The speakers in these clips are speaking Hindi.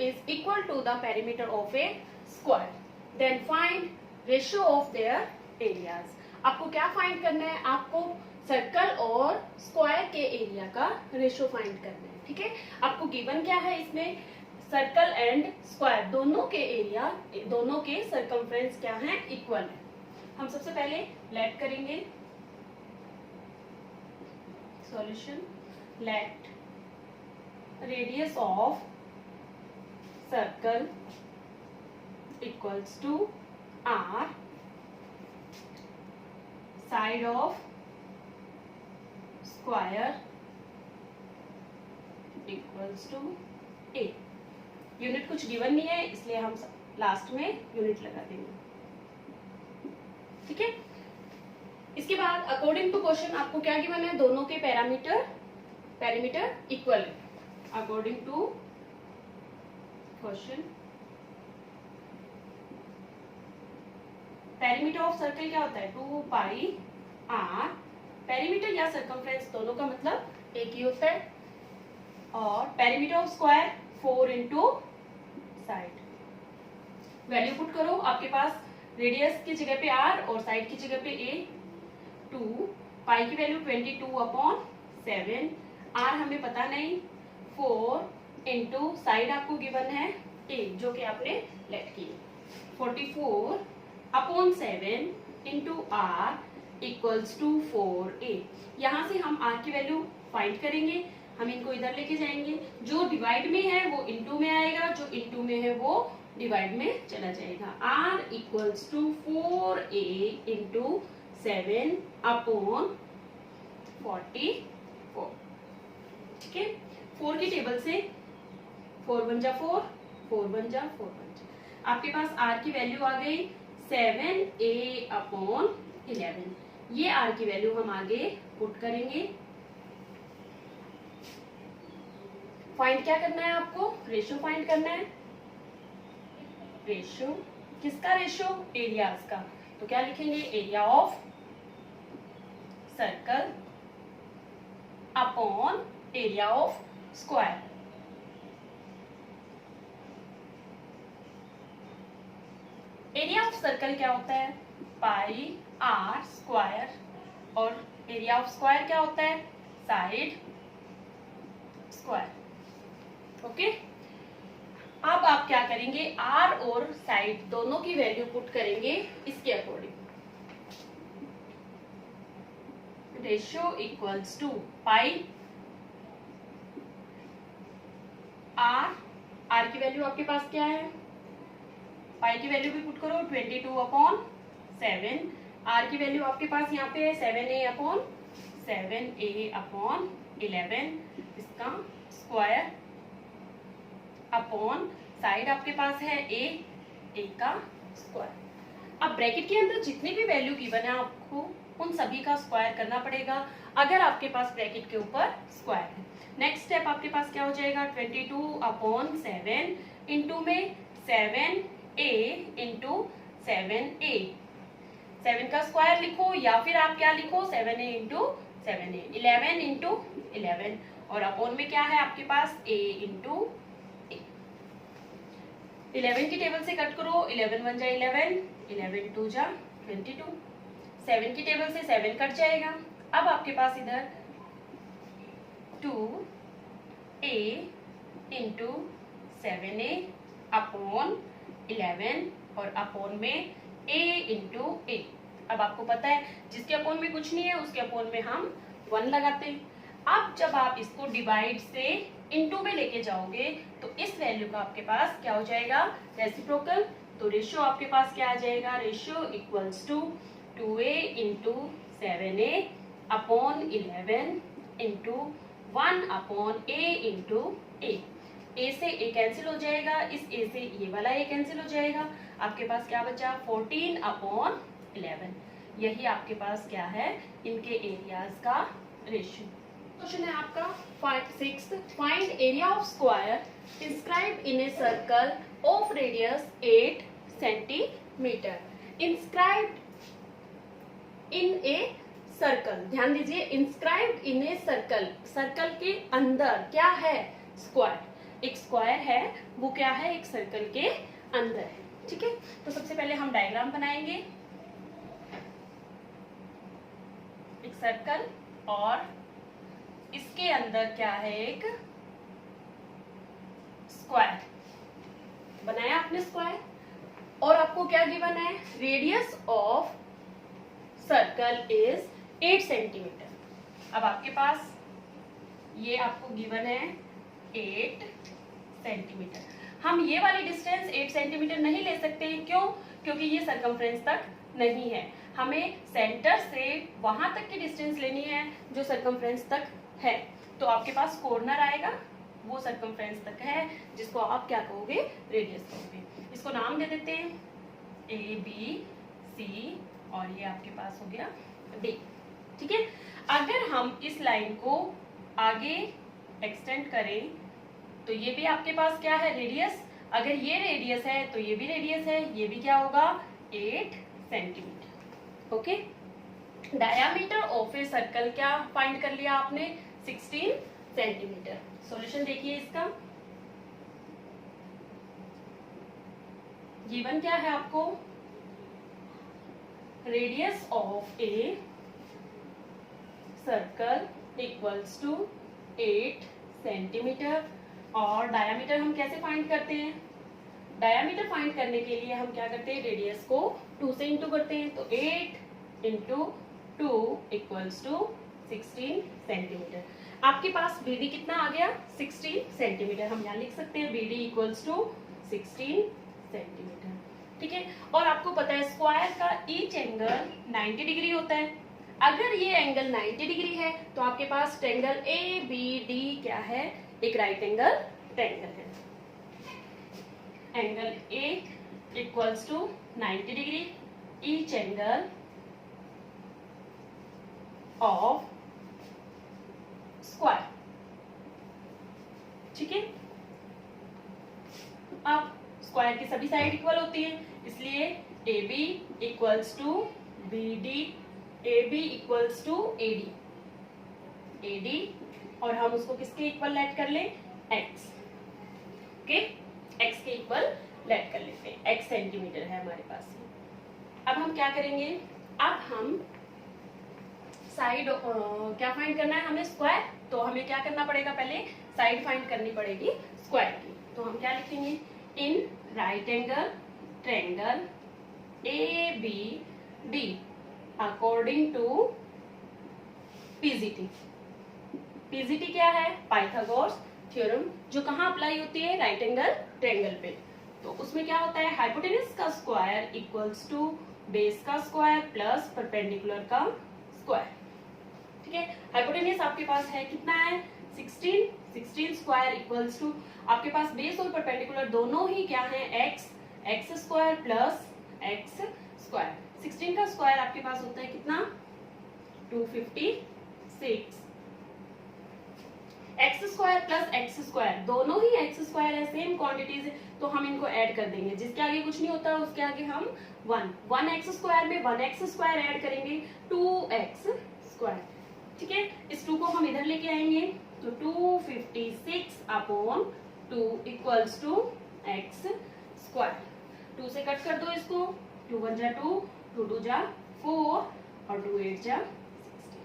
is equal to the perimeter of a square. Then find ratio of their areas. आपको क्या फाइंड करना है? आपको सर्कल और स्क्वायर के एरिया का रेशियो फाइंड करना है. ठीक है, आपको गिवन क्या है इसमें? सर्कल एंड स्क्वायर दोनों के एरिया, दोनों के सर्कमफ्रेंस क्या है? इक्वल है. हम सबसे पहले लेट करेंगे solution. Let radius of circle equals to R, side of square equals to A. Unit कुछ गिवन नहीं है इसलिए हम लास्ट में यूनिट लगा देंगे. ठीक है, इसके बाद अकॉर्डिंग टू क्वेश्चन आपको क्या गिवन है? दोनों के पैरामीटर इक्वल है. According to question perimeter of circle क्या होता है? 2 पाई आर. पेरीमीटर या सर्कमफ्रेंस दोनों का मतलब एक ही होता है. और perimeter of square 4 into side. Value put करो. आपके पास रेडियस की जगह पे आर और साइड की जगह पे ए. 2 पाई की वैल्यू 22/7. आर हमें पता नहीं. 4 इंटू साइड आपको गिवन है ए जो कि आपने लेट की. 44/7 into are equals to 4a. यहाँ से हम r की वैल्यू फाइंड करेंगे. हम इनको इधर लेके जाएंगे. जो डिवाइड में है वो इनटू में आएगा, जो इनटू में है वो डिवाइड में चला जाएगा. r equals to 4a into 7/44. ठीक है, 4 की टेबल से 4 1 जा 4, 4 1 जा 4 1 जा. आपके पास r की वैल्यू आ गई 7a/11. ये r की वैल्यू हम आगे पुट करेंगे. फाइंड क्या करना है आपको? रेशियो फाइंड करना है. रेशियो किसका? रेशियो एरियाज का. तो क्या लिखेंगे? Area of circle upon area of square. Area of circle क्या होता है? पाई आर स्क्वायर. और एरिया ऑफ स्क्वायर क्या होता है? Side square. ओके, अब आप क्या करेंगे? आर और साइड दोनों की वैल्यू पुट करेंगे इसके according. Ratio equals to pi R. R की वैल्यू आपके पास क्या है? पाई की वैल्यू भी पुट करो 22/7. आर की वैल्यू आपके पास यहाँ पे है 7a/11. इसका स्क्वायर अपॉन साइड आपके पास है ए का स्क्वायर. अब ब्रैकेट के अंदर जितनी भी वैल्यू गिवन है आपको उन सभी का स्क्वायर करना पड़ेगा अगर आपके पास ब्रैकेट के ऊपर स्क्वायर है. नेक्स्ट स्टेप आपके पास क्या हो जाएगा? 22/7 इंटू में 7a इंटू 7a. 7 का स्क्वायर लिखो या फिर आप क्या लिखो? 7a into 7a. 11 इंटू 11. और अपॉन में क्या है आपके पास? a इंटू 11 की टेबल से कट करो. 11 1 जा 11, 11 2 जा 22. 7 की टेबल से 7 कट जाएगा. अब आपके पास इधर 2a इंटू 7a अपॉन 11 और अपॉन में a इंटू a. अब आपको पता है जिसके अपॉन में कुछ नहीं है उसके अपॉन में हम 1 लगाते हैं. अब जब आप इसको डिवाइड से इनटू में लेके जाओगे तो इस वैल्यू का आपके पास क्या हो जाएगा? रेसिप्रोकल. तो रेशियो आपके पास क्या आ जाएगा? Ratio equals to 2a into 7a upon 11 into 1 upon a into a. a से a कैंसिल हो जाएगा. इस a से ये वाला a कैंसिल हो जाएगा. आपके पास क्या बचा? 14/11. यही आपके पास क्या है? इनके एरियाज का रेशियो. क्वेश्चन है आपका 6th. Find area of square inscribed in a circle of radius 8 centimetre. Inscribed in a circle. ध्यान दीजिए, inscribed in a circle. Circle के अंदर क्या है? स्क्वायर. एक स्क्वायर है वो क्या है, एक सर्कल के अंदर है। ठीक है, तो सबसे पहले हम डायग्राम बनाएंगे, एक सर्कल और इसके अंदर क्या है, एक स्क्वायर। बनाया आपने स्क्वायर, और आपको क्या गिवन है, radius of circle is 8 centimetre. अब आपके पास ये आपको गिवन है 8 सेंटीमीटर। हम ये वाली डिस्टेंस 8 सेंटीमीटर नहीं ले सकते हैं, क्यों? क्योंकि ये सरकमफ्रेंस तक नहीं है, हमें सेंटर से वहां तक की डिस्टेंस लेनी है जो सरकमफ्रेंस तक है। तो आपके पास कॉर्नर आएगा, वो सरकमफ्रेंस तक है, जिसको आप क्या कहोगे, रेडियस कहोगे। इसको नाम दे देते हैं ए बी सी, और ये आपके पास हो गया डी। ठीक है, अगर हम इस लाइन को आगे एक्सटेंड करें तो ये भी आपके पास क्या है, रेडियस। अगर ये रेडियस है तो ये भी रेडियस है, ये भी क्या होगा, 8 centimetre. Okay, diameter of a circle क्या फाइंड कर लिया आपने, 16 सेंटीमीटर। सॉल्यूशन देखिए इसका, गिवन क्या है आपको, radius of a circle equals to 8 centimetre, और डायामीटर हम कैसे फाइंड करते हैं, डायामीटर फाइंड करने के लिए हम क्या करते हैं, रेडियस को 2 से इंटू करते हैं, तो 8 इंटू 2 इक्वल्स टू 16 सेंटीमीटर। आपके पास BD कितना आ गया, 16 सेंटीमीटर। हम यहाँ लिख सकते हैं BD इक्वल्स टू 16 सेंटीमीटर। ठीक है, और आपको पता है स्क्वायर का ईच एंगल 90 डिग्री होता है। अगर ये एंगल 90 डिग्री है तो आपके पास ट्रायंगल ABD क्या है, एक राइट एंगल ट्रायंगल है। Angle A equals to 90 degree, each angle of square. ठीक है, अब स्क्वायर की सभी साइड इक्वल होती है, इसलिए AB equals to BD, AB equals to AD, और हम उसको किसके इक्वल लेट कर ले, x। ओके, x के इक्वल लेट कर लेते हैं, x सेंटीमीटर है हमारे पास। अब हम क्या करेंगे, अब हम साइड क्या फाइंड करना है हमें, स्क्वायर। तो हमें क्या करना पड़ेगा, पहले साइड फाइंड करनी पड़ेगी स्क्वायर की। तो हम क्या लिखेंगे, in right angle triangle ABD according to PGT। PGT क्या है, पाइथागोरस थ्योरम, जो कहाँ अप्लाई होती है, राइट एंगल ट्रायंगल पे। तो उसमें क्या होता है, हाइपोटेनस का स्क्वायर इक्वल्स टू बेस का स्क्वायर प्लस परपेंडिकुलर का स्क्वायर। ठीक है, हाइपोटेनस आपके पास है कितना है, 16 स्क्वायर इक्वल्स टू, आपके पास बेस और परपेंडिकुलर दोनों ही क्या है, x square plus x square. 16 का स्क्वायर आपके पास होता है कितना, 256। X square plus x square, दोनों ही एक्स स्क्वायर है, सेम क्वांटिटीज है, तो हम इनको ऐड कर देंगे। जिसके आगे कुछ नहीं होता उसके आगे हम 1 एक्स स्क्वायर में 1 एक्स स्क्वायर ऐड करेंगे, 2x स्क्वायर। ठीक है, इस 2 को हम इधर लेके आएंगे, तो 256 upon 2 equals to x square. 2 से कट कर दो इसको, 2 1 जा 2, 2 2 जा 4, और 2 8 जा 16।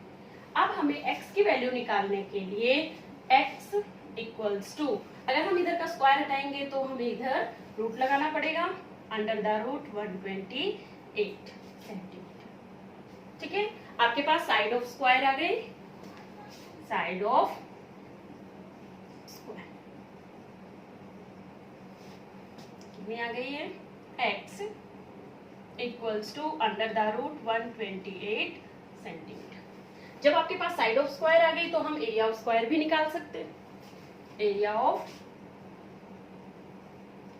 अब हमें x की वैल्यू निकालने के लिए x इक्वल्स टू, अगर हम इधर का स्क्वायर हटाएंगे तो हमें इधर रूट लगाना पड़ेगा, अंडर द रूट 128 सेंटीमीटर। ठीक है, आपके पास साइड ऑफ स्क्वायर आ गई, साइड ऑफ स्क्वायर कितनी आ गई है, x equals to under the root 128 centimetre. जब आपके पास साइड ऑफ स्क्वायर आ गई तो हम एरिया ऑफ स्क्वायर भी निकाल सकते हैं। एरिया ऑफ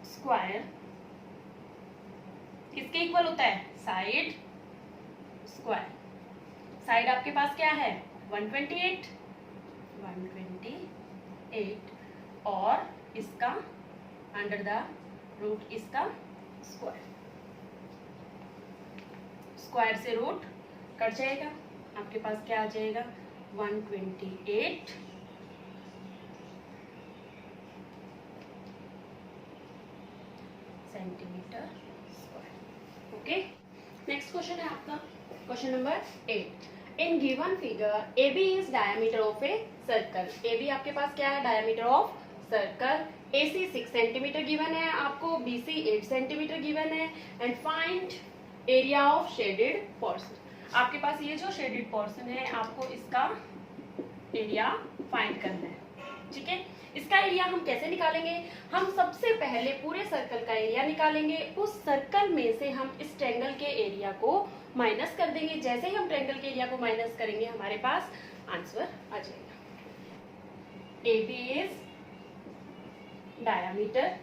स्क्वायर किसके इक्वल होता है, साइड स्क्वायर। साइड आपके पास क्या है, 128 और इसका अंडर द रूट इसका स्क्वायर। स्क्वायर से रूट कट जाएगा, आपके पास क्या आ जाएगा, 128 centimetre square. Okay, next question है आपका question number 8। In given figure A B is diameter of a circle. A B आपके पास क्या है, diameter of circle. A C 6 centimetre given है आपको, बी सी 8 सेंटीमीटर गिवन है। And find area of shaded portion. आपके पास ये जो शेडेड पोर्शन है आपको इसका एरिया फाइंड करना है, ठीक है। इसका एरिया हम कैसे निकालेंगे, हम सबसे पहले पूरे सर्कल का एरिया निकालेंगे, उस सर्कल में से हम इस ट्रायंगल के एरिया को माइनस कर देंगे। जैसे ही हम ट्रायंगल के एरिया को माइनस करेंगे हमारे पास आंसर आ जाएगा। A B is diameter.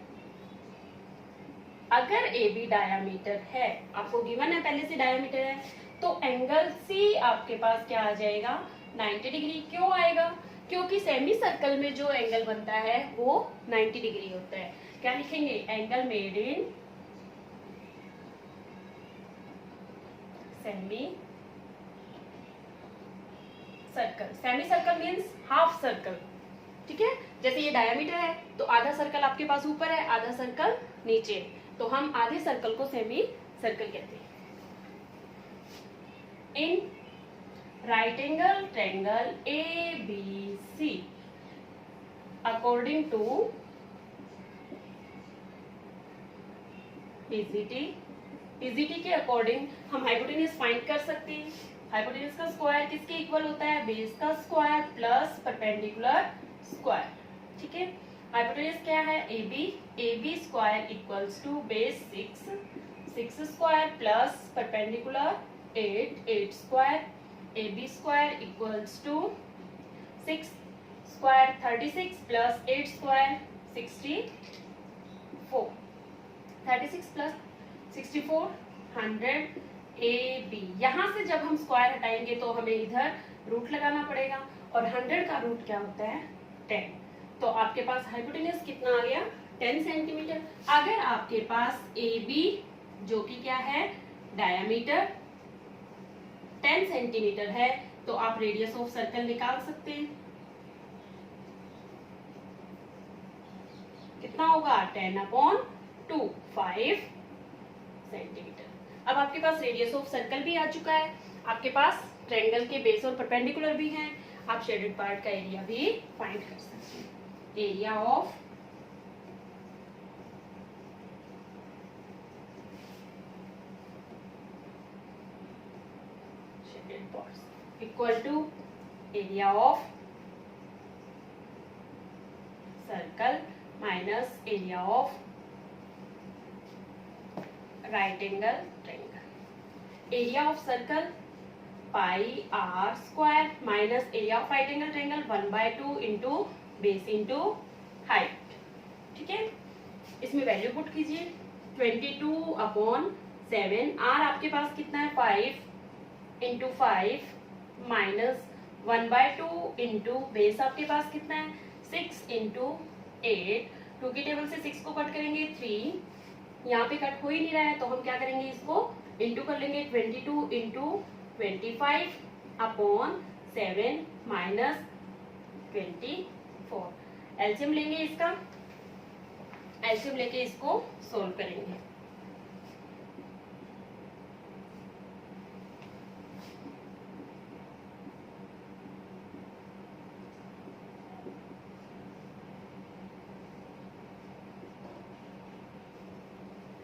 अगर ए बी डायामीटर है, आपको गिवन है पहले से डायामीटर है, तो एंगल सी आपके पास क्या आ जाएगा, 90 डिग्री। क्यों आएगा, क्योंकि सेमी सर्कल में जो एंगल बनता है वो 90 डिग्री होता है। क्या लिखेंगे, angle made in semi circle. Semi circle means half circle, ठीक है। जैसे ये डायमीटर है तो आधा सर्कल आपके पास ऊपर है, आधा सर्कल नीचे, तो हम आधे सर्कल को सेमी सर्कल कहते हैं। In right angle triangle A B C according to PGT के अकॉर्डिंग हम हाइपोटेन्यूज फाइंड कर सकते हैं। हाइपोटेन्यूज का स्क्वायर किसके इक्वल होता है, बेस का स्क्वायर प्लस परपेंडिकुलर स्क्वायर, ठीक है। हाइपोटेन्यूज क्या है, A B square equals to base 6 square plus perpendicular 8 square. A B square equals to 6 square 36 plus 8 square 64। 36 plus 64 100। A B, यहां से जब हम स्क्वायर हटाएंगे तो हमें इधर रूट लगाना पड़ेगा, और 100 का रूट क्या होता है, 10। तो आपके पास हाइपोटेन्यूज कितना आ गया, 10 सेंटीमीटर। अगर आपके पास ए बी जो कि क्या है, डायामीटर 10 सेंटीमीटर है, तो आप रेडियस ऑफ सर्कल निकाल सकते हैं। कितना होगा, 10/2 5 सेंटीमीटर। अब आपके पास रेडियस ऑफ सर्कल भी आ चुका है, आपके पास ट्रायंगल के बेस और परपेंडिकुलर भी हैं, आप शेडेड पार्ट का एरिया भी फाइंड कर सकते हैं। Area of shaded parts equal to area of circle minus area of right angle triangle. Area of circle pi are square minus area of right angle triangle 1/2 into base into height, ठीक है। इसमें वैल्यू पुट कीजिए, 22/7। आर आपके पास कितना है, 5 इंटू 5 माइनस 1/2 इंटू बेस आपके पास कितना है, 6 इंटू 8। 2 की टेबल से 6 को कट करेंगे 3, यहाँ पे कट हो ही नहीं रहा है तो हम क्या करेंगे, इसको इंटू कर लेंगे, 22 इंटू 25/7 माइनस 24। एलसीएम लेंगे इसका, एलसीएम लेके इसको सोल्व करेंगे।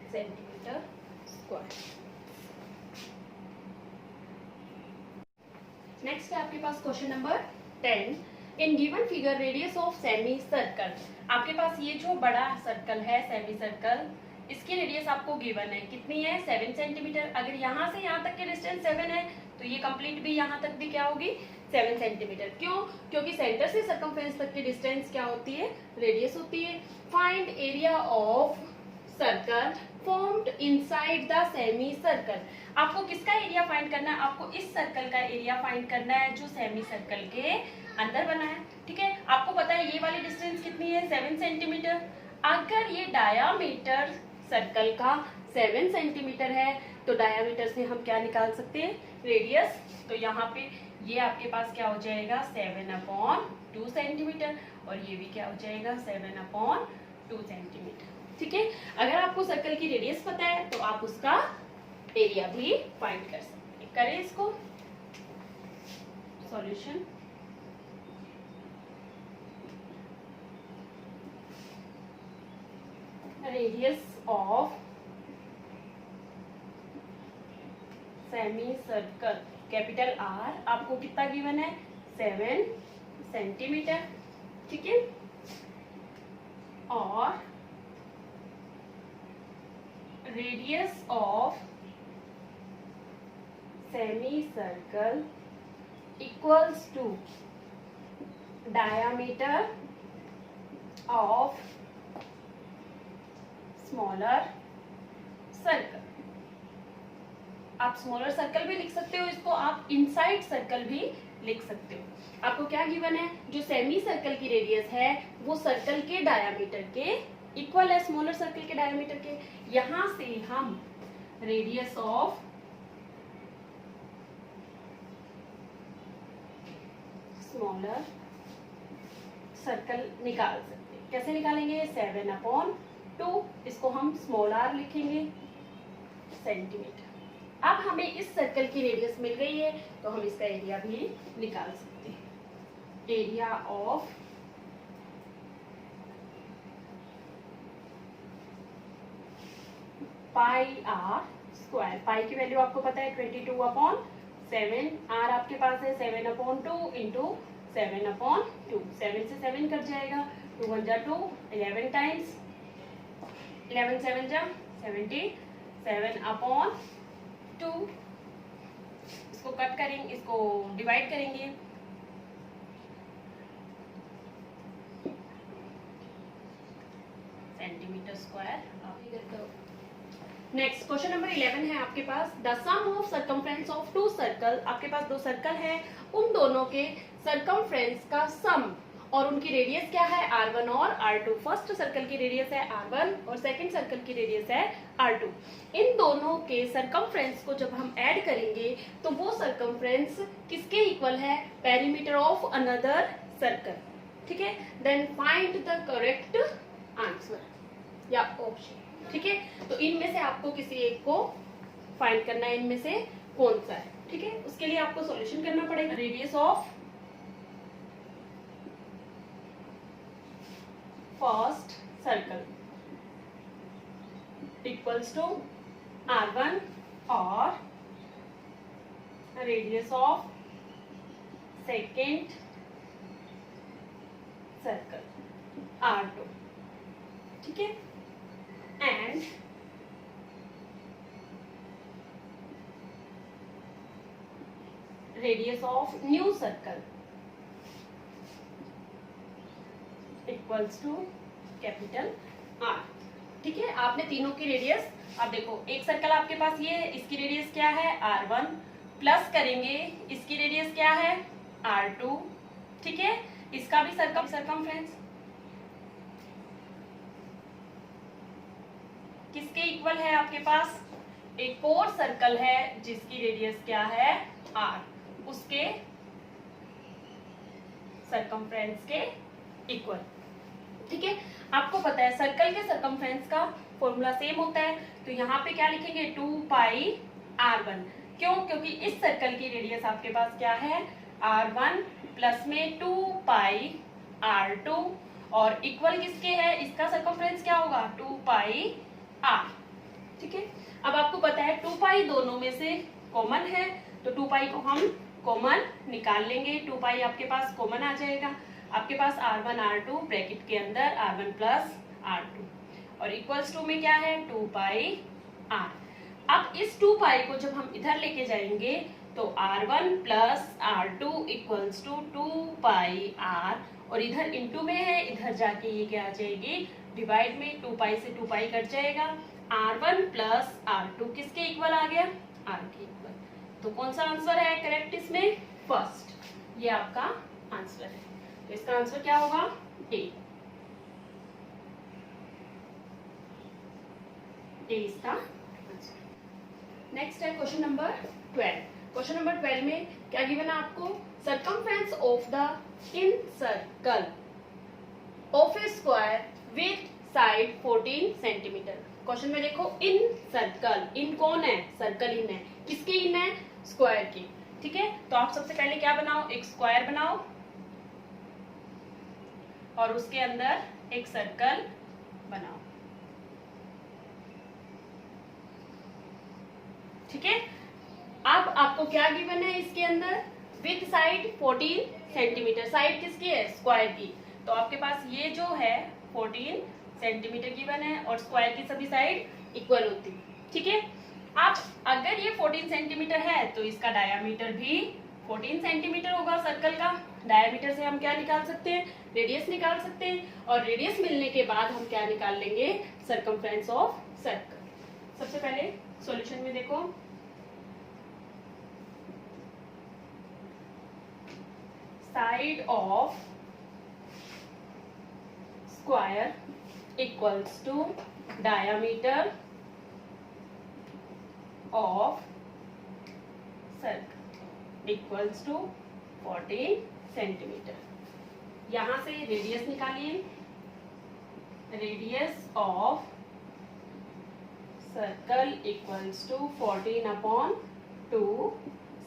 Centimetre square. नेक्स्ट है आपके पास question number 10। In given figure radius of semi circle. आपके पास ये जो बड़ा सर्कल है सेमी सर्कल, इसकी रेडियस आपको गिवन है, कितनी है, 7 सेंटीमीटर। अगर यहाँ से यहाँ तक की डिस्टेंस 7 है तो ये कंप्लीट भी यहाँ तक भी क्या होगी, 7 सेंटीमीटर। क्यों, क्योंकि सेंटर से सर्कमफ्रेंस तक की डिस्टेंस क्या होती है, रेडियस होती है। Find area of circle formed inside the semi circle. आपको किसका एरिया फाइंड करना है, आपको इस सर्कल का एरिया फाइंड करना है जो सेमी सर्कल के अंदर बना है, ठीक है। आपको पता है ये वाली डिस्टेंस कितनी है, 7 सेंटीमीटर। अगर ये डायामीटर सर्कल का 7 सेंटीमीटर है तो डायामीटर से हम क्या निकाल सकते हैं, रेडियस। तो यहाँ पे ये आपके पास क्या हो जाएगा, 7/2 सेंटीमीटर, और ये भी क्या हो जाएगा, 7/2 सेंटीमीटर। ठीक है, अगर आपको सर्कल की रेडियस पता है तो आप उसका एरिया भी फाइंड कर सकते हैं। करें इसको solution. Radius of semi circle capital R आपको कितना गिवन है 7 सेंटीमीटर, ठीक है, और radius of semi circle equals to diameter of smaller circle. आप स्मॉलर सर्कल भी लिख सकते हो, इसको आप इनसाइड सर्कल भी लिख सकते हो। आपको क्या गिवन है, जो सेमी सर्कल की रेडियस है वो सर्कल के डायामीटर के इक्वल है, स्मॉलर सर्कल के डायामीटर के। यहां से हम रेडियस ऑफ स्मॉलर सर्कल निकाल सकते हैं। कैसे निकालेंगे, 7/2, इसको हम स्मॉल आर लिखेंगे सेंटीमीटर। अब हमें इस सर्कल की रेडियस मिल गई है तो हम इसका एरिया भी निकाल सकते हैं। Area of pi are square, pi की वैल्यू आपको पता है 22/7, आर आपके पास है 7/2 इंटू 7/2, 7 से 7 कट जाएगा, 2 1 जा 2, 11 टाइम्स 11 7 जा 70, 7/2, इसको कट करेंगे, इसको डिवाइड करेंगे, centimetre square. Next question number 11 है आपके पास, the sum of circumference of two circle. आपके पास दो सर्कल है, उन दोनों के सर्कमफ्रेंस का सम और उनकी रेडियस क्या है r1 और r2। फर्स्ट सर्कल की रेडियस है r1 और सेकंड सर्कल की रेडियस है r2। इन दोनों के सर्कमफ्रेंस को जब हम ऐड करेंगे तो वो सर्कमफ्रेंस किसके इक्वल है, पेरीमीटर ऑफ अनदर सर्कल, ठीक है। Then find the correct answer या ऑप्शन, ठीक है। तो इनमें से आपको किसी एक को फाइंड करना है, इनमें से कौन सा है, ठीक है। उसके लिए आपको सॉल्यूशन करना पड़ेगा। Radius of first circle equals to r1 और radius of second circle r2, ठीक है, and radius of new circle equals to capital R, ठीक है। आपने तीनों की रेडियस, आप देखो एक सर्कल आपके पास ये है, इसकी रेडियस क्या है r1, प्लस करेंगे इसकी रेडियस क्या है r2, ठीक है। इसका भी सर्कमफ्रेंस किसके इक्वल है, आपके पास एक और सर्कल है जिसकी रेडियस क्या है r, उसके सर्कमफ्रेंस के इक्वल, ठीक है। आपको पता है सर्कल के सर्कमफ्रेंस का फॉर्मूला सेम होता है, तो यहाँ पे क्या लिखेंगे 2 पाई r1, क्यों, क्योंकि इस सर्कल की रेडियस आपके पास क्या है r1 प्लस में 2 पाई r2 और इक्वल किसके है, इसका सर्कमफ्रेंस क्या होगा 2 पाई r, ठीक है। अब आपको पता है 2 पाई दोनों में से कॉमन है, तो 2 पाई को हम कॉमन निकाल लेंगे, 2 पाई आपके पास कॉमन आ जाएगा, आपके पास r1 r2 ब्रैकेट के अंदर r1 प्लस r2 और इक्वल्स टू में क्या है 2 पाई r। अब इस 2 पाई को जब हम इधर लेके जाएंगे तो r1 plus r2 equals to 2 pi r और इधर इनटू में है, इधर जाके ये क्या आ जाएगी डिवाइड में, 2 पाई से 2 पाई कट जाएगा, r1 प्लस r2 किसके इक्वल आ गया r के इक्वल। तो कौन सा आंसर है करेक्ट इसमें, फर्स्ट, ये आपका आंसर है। तो इसका आंसर क्या होगा ए इसका आंसर। नेक्स्ट है क्वेश्चन नंबर 12। क्वेश्चन नंबर 12 में क्या गिवन है आपको, circumference of the in circle of A square with side 14 centimetre. Question में देखो इन सर्कल, इन कौन है, सर्कल इन है, किसके इन है, स्क्वायर की। ठीक है, तो आप सबसे पहले क्या बनाओ, एक स्क्वायर बनाओ और उसके अंदर एक सर्कल बनाओ। ठीक है, अब आपको क्या गिवन है इसके अंदर, विथ साइड 14 सेंटीमीटर, साइड किसकी है, स्क्वायर की। तो आपके पास ये जो है 14 सेंटीमीटर गिवन है और स्क्वायर की सभी साइड इक्वल होती है। ठीक है, अब अगर ये 14 सेंटीमीटर है तो इसका डायामीटर भी 14 सेंटीमीटर होगा सर्कल का। डायामीटर से हम क्या निकाल सकते हैं, रेडियस निकाल सकते हैं, और रेडियस मिलने के बाद हम क्या निकाल लेंगे, सर्कमफ्रेंस ऑफ सर्कल। सबसे पहले सॉल्यूशन में देखो, side of square equals to diameter of circle equals to 14 centimetre. यहां से रेडियस निकालिए, radius of circle equals to 14/2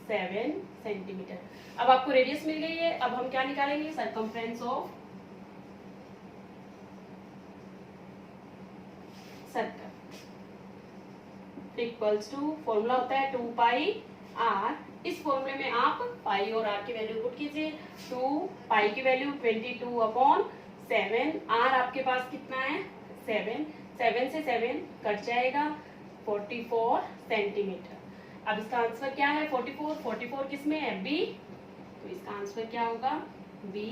7 centimetre. अब आपको रेडियस मिल गई है, अब हम क्या निकालेंगे, circumference of circle equals to, formula होता है 2 पाई r। इस फॉर्मूले में आप पाई और r की वैल्यू पुट कीजिए। 2 पाई की वैल्यू 22/7, r आपके पास कितना है 7, 7 से 7 कट जाएगा 44 सेंटीमीटर। अब इसका आंसर क्या है 44, 44 किसमें है, बी, तो इसका आंसर क्या होगा, बी